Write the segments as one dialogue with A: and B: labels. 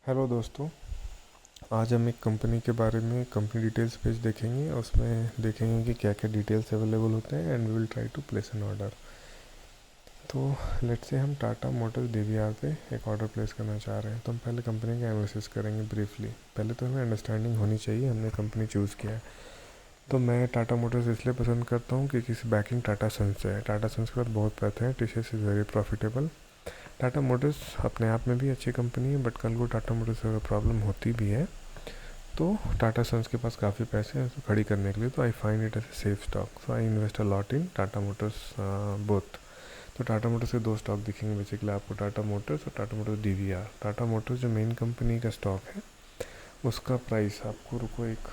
A: Hello दोस्तों। आज हम एक कंपनी के बारे में कंपनी डिटेल्स पेज देखेंगे। उसमें देखेंगे कि क्या क्या डिटेल्स अवेलेबल होते हैं and we will try to place an order. तो लेट्स से हम टाटा मोटर्स डीवीआर पे एक ऑर्डर प्लेस करना चाह रहे हैं। तो हम पहले कंपनी का एनालिसिस करेंगे ब्रीफली। पहले तो हमें अंडरस्टैंडिंग होनी चाहिए हमने कंपनी चूज़ किया है। तो मैं टाटा मोटर्स इसलिए पसंद करता हूँ क्योंकि इस बैकिंग टाटा सन्स से है। टाटा सन्स के बाद बहुत पैसे हैं। TCS is very profitable. Tata Motors अपने आप में भी अच्छी कंपनी है, बट कल को टाटा मोटर्स से अगर प्रॉब्लम होती भी है तो टाटा सन्स के पास काफ़ी पैसे हैं उसको खड़ी करने के लिए। तो I find it as a safe stock, so I invest a lot in Tata Motors both. तो टाटा मोटर्स के दो स्टॉक दिखेंगे बेसिकली आपको, टाटा मोटर्स और Tata Motors DVR. Tata Motors जो मेन कंपनी का स्टॉक है उसका प्राइस आपको, रुको एक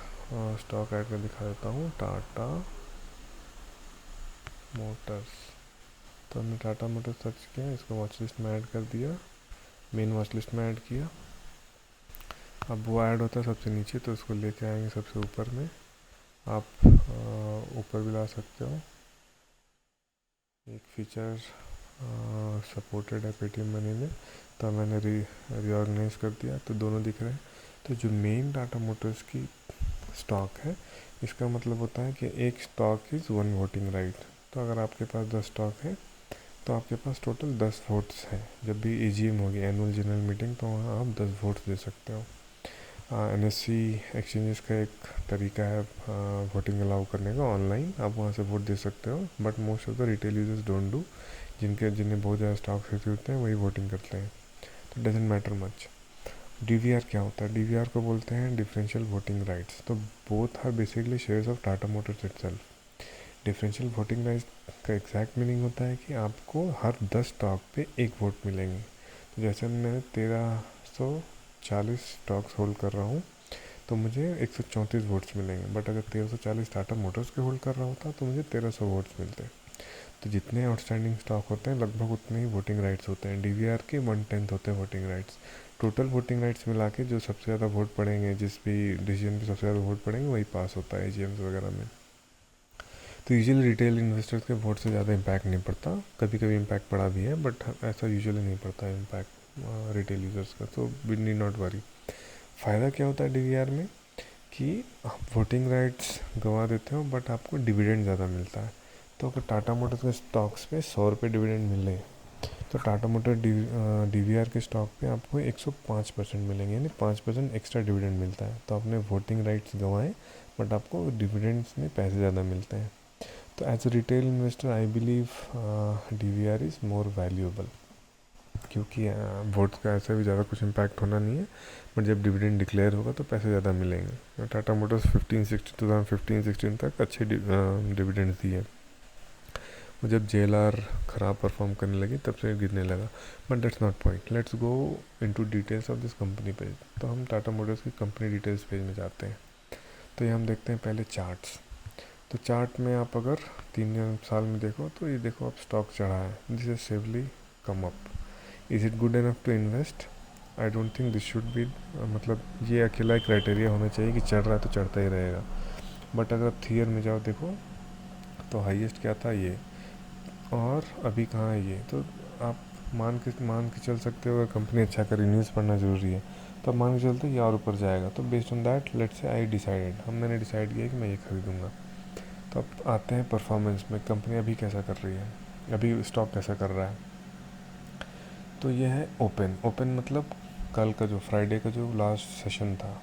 A: स्टॉक ऐड कर दिखा देता हूँ। टाटा मोटर्स, तो हमने टाटा मोटर्स सर्च किया, इसको वॉच लिस्ट में ऐड कर दिया, मेन वॉच लिस्ट में ऐड किया। अब वो ऐड होता है सबसे नीचे, तो उसको लेके आएंगे सबसे ऊपर में। आप ऊपर भी ला सकते हो। एक फीचर सपोर्टेड है पेटीएम मनी में, तो मैंने रीऑर्गेनाइज कर दिया, तो दोनों दिख रहे हैं। तो जो मेन टाटा मोटर्स की स्टॉक है, इसका मतलब होता है कि एक stock is one voting right. तो अगर आपके पास 10 स्टॉक है तो आपके पास टोटल 10 वोट्स हैं। जब भी एजीएम होगी, एनुअल जनरल मीटिंग, तो वहाँ आप 10 वोट्स दे सकते हो। एनएससी एक्सचेंजेस का एक तरीका है वोटिंग अलाउ करने का ऑनलाइन, आप वहाँ से वोट दे सकते हो, but most of the retail users don't do. जिन्हें बहुत ज़्यादा स्टॉक खरीदे होते हैं वही वोटिंग करते हैं, तो डजेंट मैटर मच। डीवीआर क्या होता है? डीवीआर को बोलते हैं डिफरेंशियल वोटिंग राइट्स। तो both are basically shares of Tata Motors itself. Differential voting rights का एग्जैक्ट मीनिंग होता है कि आपको हर 10 स्टॉक पे एक वोट मिलेंगे। तो जैसे मैं 1340 स्टॉक्स होल्ड कर रहा हूँ तो मुझे 134 वोट्स मिलेंगे, बट अगर 1340 टाटा मोटर्स के होल्ड कर रहा होता तो मुझे 1300 वोट्स मिलते। तो जितने आउटस्टैंडिंग स्टॉक होते हैं लगभग उतने ही वोटिंग राइट्स होते हैं। डीवीआर के 1/10 होते हैं voting rights. Total voting rights मिला के जो सबसे ज़्यादा वोट पड़ेंगे, जिस भी डिसीजन पे सबसे ज़्यादा वोट पड़ेंगे वही पास होता है एजीएम्स वगैरह में। तो यूजुअली रिटेल इन्वेस्टर्स के वोट से ज़्यादा इम्पैक्ट नहीं पड़ता। कभी कभी इम्पैक्ट पड़ा भी है, बट ऐसा यूजुअली नहीं पड़ता है इम्पैक्ट रिटेल यूजर्स का, तो वी नीड नॉट वरी। फ़ायदा क्या होता है डीवीआर में कि आप वोटिंग राइट्स गंवा देते हो बट आपको डिविडेंड ज़्यादा मिलता है। तो अगर टाटा मोटर्स के स्टॉक्स पे 100 रुपये डिविडेंड मिले, तो टाटा मोटर डीवीआर के स्टॉक पे आपको 105% मिलेंगे, यानी 5% एक्स्ट्रा डिविडेंड मिलता है। तो आपने वोटिंग राइट्स गंवाए बट आपको डिविडेंड्स में पैसे ज़्यादा मिलते हैं। तो as a retail investor I believe DVR is more valuable, क्योंकि वोट्स का ऐसा भी ज़्यादा कुछ इम्पैक्ट होना नहीं है, बट जब डिविडेंड डिक्लेयर होगा तो पैसे ज़्यादा मिलेंगे। टाटा मोटर्स 2015-16 तक अच्छे डिविडेंड दिए। वो जब जेएलआर ख़राब परफॉर्म करने लगी तब से गिरने लगा, but that's not point. Let's go into details of this company page. तो हम टाटा मोटर्स की कंपनी डिटेल्स पेज में जाते हैं। तो ये हम देखते हैं पहले चार्ट्स। तो चार्ट में आप अगर 3 साल में देखो तो ये देखो आप स्टॉक चढ़ा है, this is severely come up. Is it good enough to invest? I don't think this should be, मतलब ये अकेला क्राइटेरिया होना चाहिए कि चढ़ रहा है तो चढ़ता ही रहेगा। बट अगर आप थियर में जाओ देखो तो हाईएस्ट क्या था ये, और अभी कहाँ है ये। तो आप मान के चल सकते हो अगर कंपनी अच्छा करे, न्यूज़ पढ़ना ज़रूरी है, तो आप मान के चलते ये और ऊपर जाएगा। तो based on that let's say I decided, मैंने डिसाइड किया कि मैं ये खरीदूँगा। तो अब आते हैं परफॉर्मेंस में, कंपनी अभी कैसा कर रही है, अभी स्टॉक कैसा कर रहा है। तो ये है ओपन। ओपन मतलब कल का जो फ्राइडे का जो लास्ट सेशन था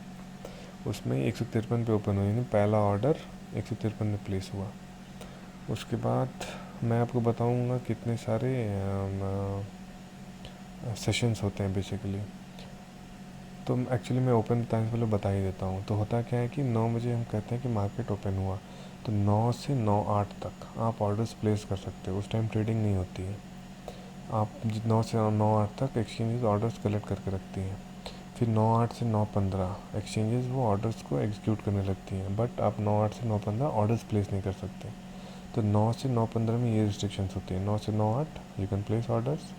A: उसमें 153 पे ओपन हुई, पहला ऑर्डर 153 में प्लेस हुआ। उसके बाद मैं आपको बताऊंगा कितने सारे सेशंस होते हैं बेसिकली। तो एक्चुअली मैं ओपन टाइम से पहले बता ही देता हूँ। तो होता क्या है कि 9 बजे हम कहते हैं कि मार्केट ओपन हुआ, तो 9 से 9:08 तक आप ऑर्डर्स प्लेस कर सकते हो। उस टाइम ट्रेडिंग नहीं होती है। आप 9 से 9:08 तक एक्सचेंजेस ऑर्डर्स कलेक्ट करके रखती हैं। फिर 9:08 से 9:15 एक्सचेंजेस वो ऑर्डर्स को एग्जीक्यूट करने लगती हैं, बट आप 9:08 से 9:15 ऑर्डर्स प्लेस नहीं कर सकते। तो 9 से 9:15 में ये रिस्ट्रिक्शंस होती है। 9 से 9:08 यू कैन प्लेस ऑर्डर्स,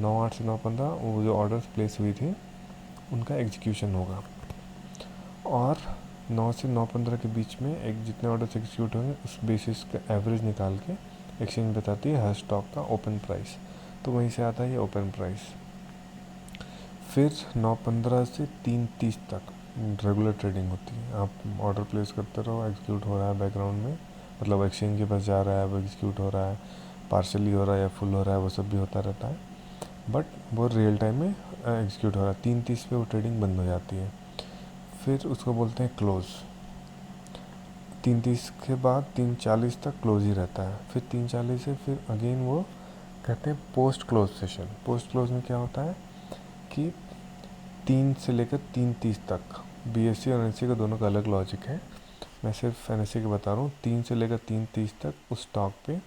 A: 9:08 से 9:15 वो जो ऑर्डर्स प्लेस हुई थी उनका एग्जीक्यूशन होगा, और 9 से 9:15 के बीच में एक जितने ऑर्डर्स एग्जीक्यूट होंगे उस बेसिस का एवरेज निकाल के एक्सचेंज बताती है हर स्टॉक का ओपन प्राइस। तो वहीं से आता है ये ओपन प्राइस। फिर 9:15 से 3:30 तक रेगुलर ट्रेडिंग होती है। आप ऑर्डर प्लेस करते रहो, एग्जीक्यूट हो रहा है बैकग्राउंड में, मतलब एक्सचेंज के पास जा रहा है, वो एग्जीक्यूट हो रहा है, पार्शली हो रहा है या फुल हो रहा है, वो सब भी होता रहता है, बट वो रियल टाइम में एग्जीक्यूट हो रहा है। 3:30 पे वो ट्रेडिंग बंद हो जाती है। फिर उसको बोलते हैं क्लोज़। 3:30 के बाद 3:40 तक क्लोज ही रहता है। फिर 3:40 से फिर अगेन वो कहते हैं post close session. Post close में क्या होता है कि 3 से लेकर 3:30 तक, बीएससी और एनएससी का दोनों का अलग लॉजिक है, मैं सिर्फ एनएससी के बता रहा हूँ। 3 से लेकर 3:30 तक उस स्टॉक पे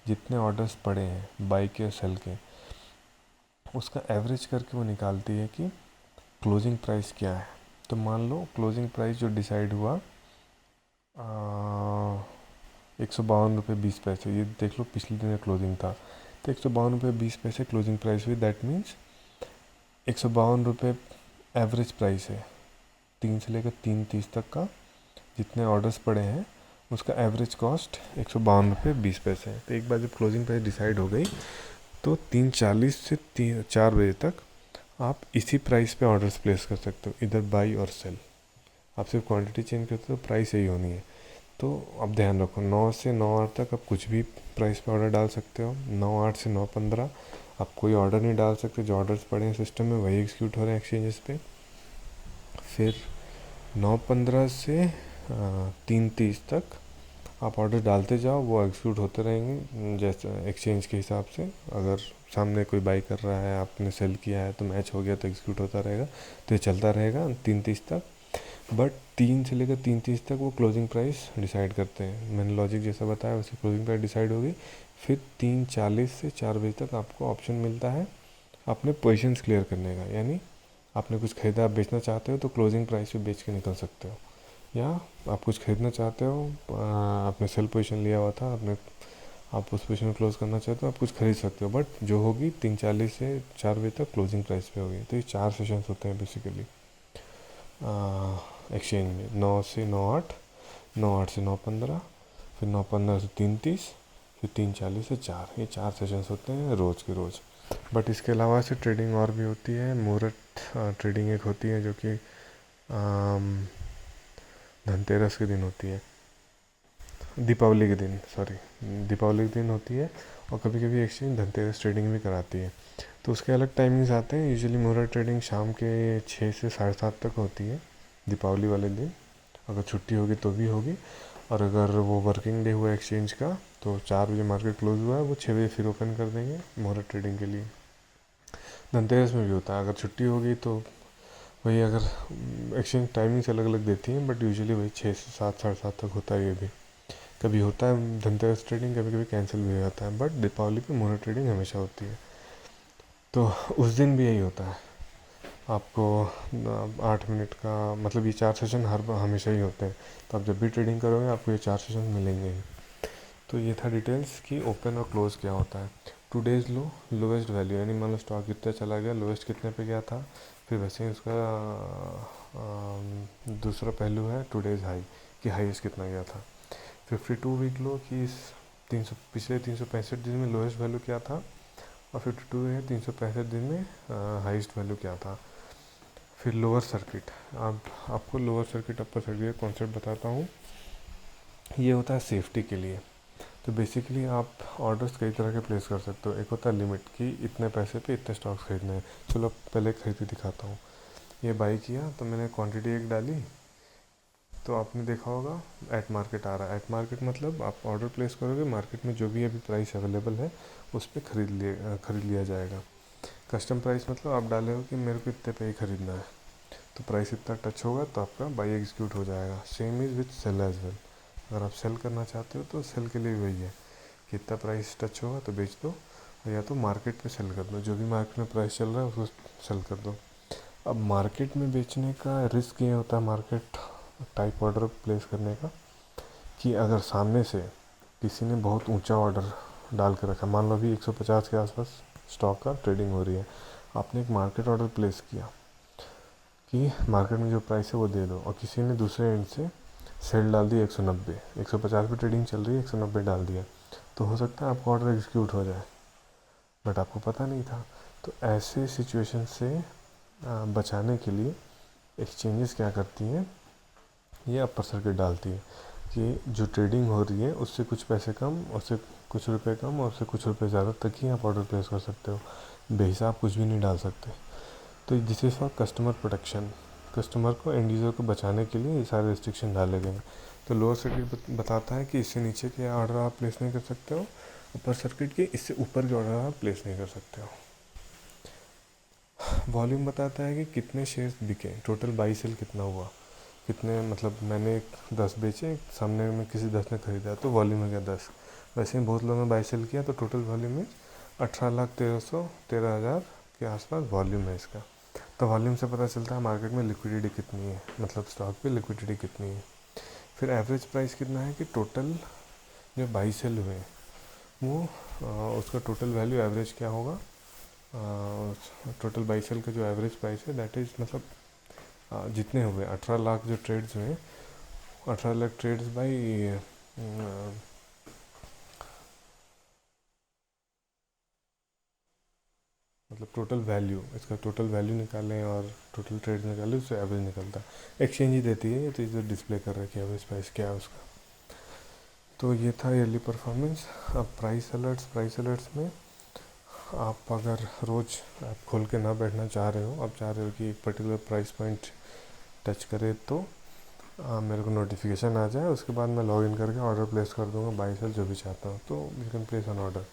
A: जितने ऑर्डर्स पड़े हैं बाई के और सेल के, उसका एवरेज करके वो निकालती है कि क्लोजिंग प्राइस क्या है। तो मान लो क्लोजिंग प्राइस जो डिसाइड हुआ 152 रुपये 20 पैसे, ये देख लो पिछले दिन क्लोजिंग था, तो 152 रुपये 20 पैसे क्लोजिंग प्राइस हुई। दैट मीन्स 152 रुपये एवरेज प्राइस है 3 से लेकर 3:30 तक का, जितने ऑर्डर्स पड़े हैं उसका एवरेज कॉस्ट 152 रुपये 20 पैसे है। तो एक बार जब क्लोजिंग प्राइस डिसाइड हो गई तो 3:40 से 4 बजे तक आप इसी प्राइस पे ऑर्डर्स प्लेस कर सकते हो, इधर बाई और सेल। आप सिर्फ क्वांटिटी चेंज करते हो, प्राइस यही होनी है। तो अब ध्यान रखो, 9 से 9:08 तक आप कुछ भी प्राइस पे ऑर्डर डाल सकते हो। 9:08 से 9:15 आप कोई ऑर्डर नहीं डाल सकते, जो ऑर्डर्स पड़े हैं सिस्टम में वही एग्जीक्यूट हो रहे हैं एक्सचेंजेस पे। फिर 9:15 से 3:30 तक आप ऑर्डर डालते जाओ, वो एग्जीक्यूट होते रहेंगे जैसे एक्सचेंज के हिसाब से। अगर सामने कोई बाई कर रहा है, आपने सेल किया है तो मैच हो गया तो एग्जीक्यूट होता रहेगा, तो ये चलता रहेगा 3:30 तक। बट 3 से लेकर 3:30 तक वो क्लोजिंग प्राइस डिसाइड करते हैं। मैंने लॉजिक जैसा बताया वैसे क्लोजिंग प्राइस डिसाइड होगी। फिर 3:40 से 4 बजे तक आपको ऑप्शन मिलता है अपने पोजीशंस क्लियर करने का, यानी आपने कुछ खरीदा, आप बेचना चाहते हो तो क्लोजिंग प्राइस पे बेच के निकल सकते हो, या आप कुछ खरीदना चाहते हो, आपने सेल पोजीशन लिया हुआ था, आप उस पोजीशन क्लोज करना चाहते हो, आप कुछ खरीद सकते हो, बट जो होगी 3:40 से 4 बजे तक क्लोजिंग प्राइस पे होगी। तो ये 4 सेशंस होते हैं बेसिकली एक्सचेंज में, 9 से 9:08, 9:08 से 9:15, फिर 9:15 से 3:30, फिर 3:40 से 4, ये 4 सेशंस होते हैं रोज़ के रोज़। बट इसके अलावा से ट्रेडिंग और भी होती है। मुहूर्त ट्रेडिंग एक होती है जो कि धनतेरस के दिन होती है, दीपावली के दिन, सॉरी, दीपावली के दिन होती है। और कभी कभी एक्सचेंज धनतेरस ट्रेडिंग भी कराती है, तो उसके अलग टाइमिंग्स आते हैं। यूजुअली मुहूर्त ट्रेडिंग शाम के 6 से 7:30 तक होती है दीपावली वाले दिन, अगर छुट्टी होगी तो भी होगी। और अगर वो वर्किंग डे हुआ एक्सचेंज का तो 4 बजे मार्केट क्लोज हुआ है, वो 6 बजे फिर ओपन कर देंगे मुहूर्त ट्रेडिंग के लिए। धनतेरस में भी होता है, अगर छुट्टी होगी तो वही, अगर एक्सचेंज टाइमिंग्स अलग अलग देती हैं, बट यूजुअली वही 6 से 7, 7:30 तक होता है। ये भी कभी होता है धनतेरस ट्रेडिंग, कभी कभी कैंसिल भी हो जाता है, बट दीपावली पे मुहूर्त ट्रेडिंग हमेशा होती है। तो उस दिन भी यही होता है, आपको 8 मिनट का, मतलब ये 4 सेशन हमेशा ही होते हैं। तो आप जब भी ट्रेडिंग करोगे आपको ये 4 सेशन मिलेंगे ही। तो ये था डिटेल्स कि ओपन और क्लोज क्या होता है। टुडेज लो, लोवेस्ट वैल्यू, यानी मान लो स्टॉक कितना चला गया, लोवेस्ट कितने पे गया था, फिर वैसे ही उसका दूसरा पहलू है टुडेज हाई, कि हाईएस्ट कितना गया था। 52 वीक लो कि इस 300 पिछले 365 दिन में लोएस्ट वैल्यू क्या था, और 52 है 365 दिन में हाईएस्ट वैल्यू क्या था। फिर लोअर सर्किट, अब आपको लोअर सर्किट अपर सर्किट का कॉन्सेप्ट बताता हूँ। ये होता है सेफ्टी के लिए। तो बेसिकली आप ऑर्डर्स कई तरह के प्लेस कर सकते हो। एक होता है लिमिट, कि इतने पैसे पे इतने स्टॉक्स खरीदने हैं। चलो पहले खरीद के दिखाता हूँ। ये बाई किया तो मैंने क्वांटिटी एक डाली, तो आपने देखा होगा एट मार्केट आ रहा है। एट मार्केट मतलब आप ऑर्डर प्लेस करोगे, मार्केट में जो भी अभी प्राइस अवेलेबल है उस पर खरीद लिया जाएगा। कस्टम प्राइस मतलब आप डाले हो कि मेरे को इतने पे ही खरीदना है, तो प्राइस इतना टच होगा तो आपका बाई एग्जीक्यूट हो जाएगा। Same is with sell as well. अगर आप सेल करना चाहते हो तो सेल के लिए वही है कि इतना प्राइस टच होगा तो बेच दो, या तो मार्केट में सेल कर दो, जो भी मार्केट में प्राइस चल रहा है उसको सेल कर दो। अब मार्केट में बेचने का रिस्क ये होता है, मार्केट टाइप ऑर्डर प्लेस करने का, कि अगर सामने से किसी ने बहुत ऊंचा ऑर्डर डाल के रखा, मान लो अभी 150 के आसपास स्टॉक का ट्रेडिंग हो रही है, आपने एक मार्केट ऑर्डर प्लेस किया कि मार्केट में जो प्राइस है वो दे दो, और किसी ने दूसरे एंड से सेल डाल दी 190, 150 पे ट्रेडिंग चल रही है, 190 डाल दिया, तो हो सकता है आपका ऑर्डर एग्जीक्यूट हो जाए, बट आपको पता नहीं था। तो ऐसे सिचुएशन से बचाने के लिए एक्सचेंजेस क्या करती हैं, ये अपर सर्किट डालती है कि जो ट्रेडिंग हो रही है उससे कुछ पैसे कम, उससे कुछ रुपए कम और उससे कुछ रुपए ज़्यादा तक ही आप ऑर्डर प्लेस कर सकते हो, बेहिसाब कुछ भी नहीं डाल सकते। तो this is for customer protection, customer को, एंड यूज़र को बचाने के लिए ये सारे रिस्ट्रिक्शन डाले गए हैं। तो लोअर सर्किट बताता है कि इससे नीचे के ऑर्डर आप प्लेस नहीं कर सकते हो, अपर सर्किट के इससे ऊपर के ऑर्डर आप प्लेस नहीं कर सकते हो। वॉल्यूम बताता है कि कितने शेयर्स बिके, टोटल बाई सेल कितना हुआ, कितने, मतलब मैंने 10 बेचे, सामने में किसी 10 ने खरीदा, तो वॉल्यूम हो गया 10। वैसे ही बहुत लोगों ने बाई सेल किया, तो टोटल वॉल्यूम में 18,13,13,000 के आसपास वॉल्यूम है इसका। तो वॉल्यूम से पता चलता है मार्केट में लिक्विडिटी कितनी है, मतलब स्टॉक पे लिक्विडिटी कितनी है। फिर एवरेज प्राइस कितना है कि टोटल जो बाई सेल हुए वो उसका टोटल वैल्यू एवरेज क्या होगा, टोटल बाई सेल का जो एवरेज प्राइस है दैट इज़, मतलब जितने हुए 18 लाख जो ट्रेड्स हुए, 18 लाख ट्रेड्स बाई मतलब टोटल वैल्यू, इसका टोटल वैल्यू निकालें और टोटल ट्रेड निकालें, उससे एवरेज निकलता है। एक्सचेंज ही देती है, तो इधर डिस्प्ले कर रहा है कि एवरेज प्राइस क्या है उसका। तो ये था ईयरली परफॉर्मेंस। अब प्राइस अलर्ट्स, प्राइस अलर्ट्स में आप अगर रोज़ आप खोल के ना बैठना चाह रहे हो, आप चाह रहे हो कि एक पर्टिकुलर प्राइस पॉइंट टच करे तो मेरे को नोटिफिकेशन आ जाए, उसके बाद मैं लॉग इन करके ऑर्डर प्लेस कर दूंगा, बाई सेल जो भी चाहता हूँ। तो you can place on order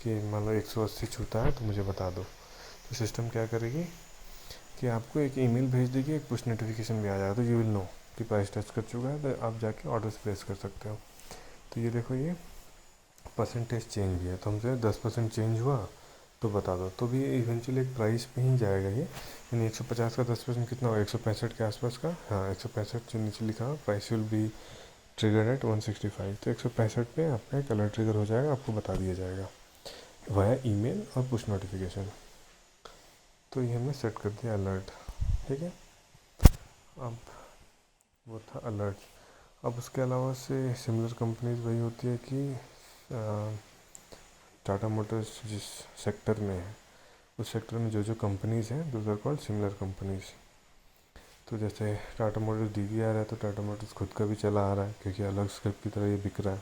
A: कि मान लो 180 छूता है तो मुझे बता दो। तो सिस्टम क्या करेगी कि आपको एक ईमेल भेज देगी, एक पुश नोटिफिकेशन भी आ जाएगा, तो यू विल नो कि प्राइस टच कर चुका है, तो आप जाके ऑर्डर्स प्लेस कर सकते हो। तो ये देखो, ये परसेंटेज चेंज भी है, तो हमसे 10% चेंज हुआ तो बता दो, तो भी इवेंचुअली एक प्राइस पे ही जाएगा ये। यानी 150 का 10% कितना होगा, 165 के आसपास का। हाँ, 165 जो नीचे लिखा हुआ price will be trigger at 165, तो 165 पे आपका एक अलर्ट ट्रिगर हो जाएगा, आपको बता दिया जाएगा वाया ईमेल और पुश नोटिफिकेशन। तो ये हमने सेट कर दिया अलर्ट, ठीक है। अब वो था अलर्ट। अब उसके अलावा से सिमिलर कंपनीज वही होती है कि टाटा मोटर्स जिस सेक्टर में है, उस सेक्टर में जो जो कंपनीज़ हैं those are called similar companies. तो जैसे टाटा मोटर्स डीवीआर है, तो टाटा मोटर्स खुद का भी चला आ रहा है क्योंकि अलग स्क्रिप्ट की तरह ये बिक रहा है।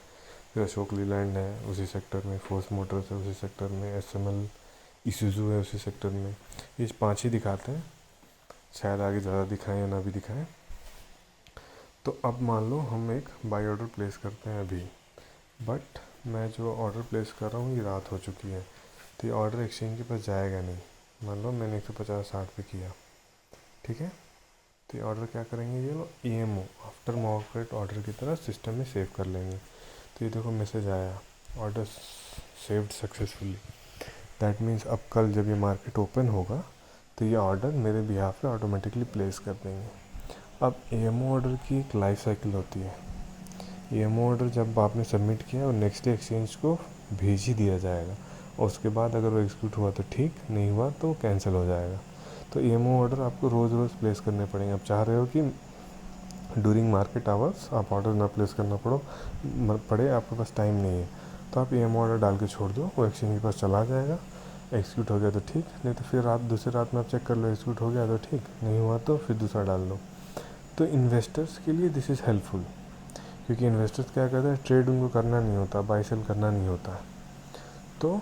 A: फिर अशोक लीलैंड है उसी सेक्टर में, फोर्स मोटर्स है उसी सेक्टर में, एसएमएल ईसुजू है उसी सेक्टर में। ये 5 ही दिखाते हैं, शायद आगे ज़्यादा दिखाएं या ना भी दिखाएं। तो अब मान लो हम एक बाई ऑर्डर प्लेस करते हैं अभी, बट मैं जो ऑर्डर प्लेस कर रहा हूँ ये रात हो चुकी है, तो ये ऑर्डर एक्सचेंज के पास जाएगा नहीं। मान लो मैंने 150-60 पे किया, ठीक है। तो ये ऑर्डर क्या करेंगे, ये लोग EMO आफ्टर मार्केट ऑर्डर की तरह सिस्टम में सेव कर लेंगे। तो ये देखो मैसेज आया, order saved successfully. That means अब कल जब ये मार्केट ओपन होगा तो ये ऑर्डर मेरे बिहाफ पे ऑटोमेटिकली प्लेस कर देंगे। अब EMO ऑर्डर की एक लाइफ साइकिल होती है। EMO ऑर्डर जब आपने सबमिट किया और नेक्स्ट डे एक्सचेंज को भेज ही दिया जाएगा, और उसके बाद अगर वो एग्जीक्यूट हुआ तो ठीक, नहीं हुआ तो कैंसिल हो जाएगा। तो EMO ऑर्डर आपको रोज़ रोज़ प्लेस करने पड़ेंगे। आप चाह रहे हो कि ड्यूरिंग मार्केट आवर्स आप ऑर्डर ना प्लेस करना पड़े, आपके पास टाइम नहीं है, तो आप EMO ऑर्डर डाल के छोड़ दो, वो एक्सचेंज के पास चला जाएगा। एग्जीक्यूट हो गया तो ठीक, नहीं तो फिर दूसरी रात में आप चेक कर लो, एग्जीक्यूट हो गया तो ठीक, नहीं हुआ तो फिर दूसरा डाल लो। तो इन्वेस्टर्स के लिए दिस इज़ हेल्पफुल, क्योंकि इन्वेस्टर्स क्या करते हैं, ट्रेड उनको करना नहीं होता, बाई सेल करना नहीं होता, तो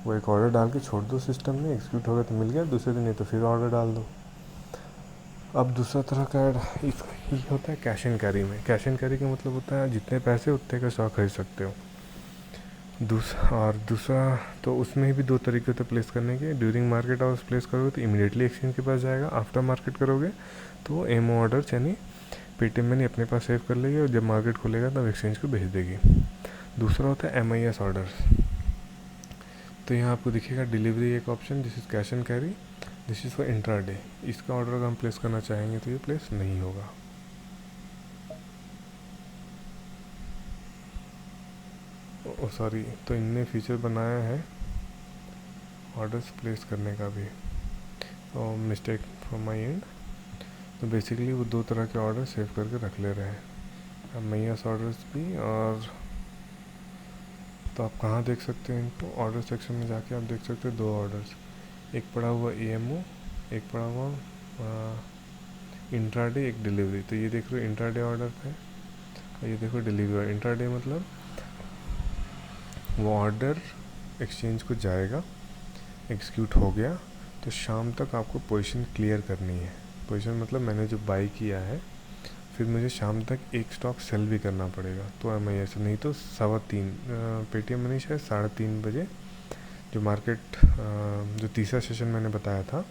A: वो एक ऑर्डर डाल के छोड़ दो सिस्टम में, एग्जीक्यूट हो गया तो मिल गया, दूसरे दिन नहीं तो फिर ऑर्डर डाल दो। अब दूसरा तरह का ऐड ये होता है कैश एंड कैरी में। कैश एंड कैरी का मतलब होता है जितने पैसे उतने का स्टॉक खरीद सकते हो। दूसरा तो उसमें भी 2 तरीके होते हैं प्लेस करने के। ड्यूरिंग मार्केट आवर्स प्लेस करोगे तो इमीडिएटली एक्सचेंज के पास जाएगा, आफ्टर मार्केट करोगे तो EMO ऑर्डर यानी पेटीएम मनी अपने पास सेव कर लेगी और जब मार्केट खुलेगा तब एक्सचेंज को भेज देगी। दूसरा होता है MIS ऑर्डर। तो यहाँ आपको दिखेगा डिलीवरी एक option, this is cash and carry, this is for intraday. इसका ऑर्डर अगर हम प्लेस करना चाहेंगे तो ये प्लेस नहीं होगा। सॉरी, तो इनने फीचर बनाया है ऑर्डर्स प्लेस करने का भी, और मिस्टेक फ्रॉम माय एंड। तो बेसिकली वो 2 तरह के ऑर्डर सेव करके रख ले रहे हैं, MIS ऑर्डर्स भी। और तो आप कहाँ देख सकते हैं इनको, ऑर्डर सेक्शन में जाके आप देख सकते हैं 2 ऑर्डर्स, एक पड़ा हुआ EMO एक पड़ा हुआ इंट्राडे, एक डिलीवरी। तो ये देख रहे हो इंट्राडे ऑर्डर है, ये देखो डिलीवरी। इंट्राडे मतलब वो ऑर्डर एक्सचेंज को जाएगा, एग्जीक्यूट हो गया तो शाम तक आपको पोजीशन क्लियर करनी है। पोजीशन मतलब मैंने जो बाई किया है, फिर मुझे शाम तक एक स्टॉक सेल भी करना पड़ेगा। तो मैं ऐसे नहीं तो 3:15 पेटीएम मनी शायद 3:30 बजे जो मार्केट जो तीसरा सेशन मैंने बताया था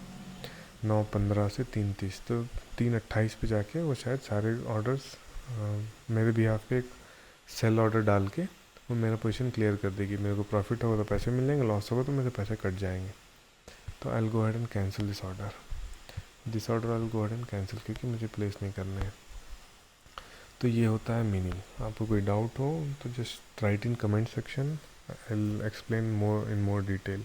A: 9:15 से 3:30, तो 3:28 पे जाके वो शायद सारे ऑर्डर्स मेरे बिहाफ पे एक सेल ऑर्डर डाल के वो मेरा पोजीशन क्लियर कर देगी। मेरे को प्रॉफिट होगा तो पैसे मिल जाएंगे, लॉस होगा तो मेरे पैसे कट जाएंगे। तो I will go ahead and cancel this order I will go ahead and cancel, क्योंकि मुझे प्लेस नहीं करने हैं। तो ये होता है मीनिंग। आपको कोई डाउट हो तो just right in comment section, I will explain more in more detail,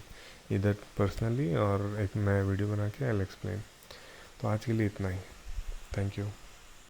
A: इधर पर्सनली और एक नया वीडियो बना के आई विल एक्सप्लेन। तो आज के लिए इतना ही, थैंक यू।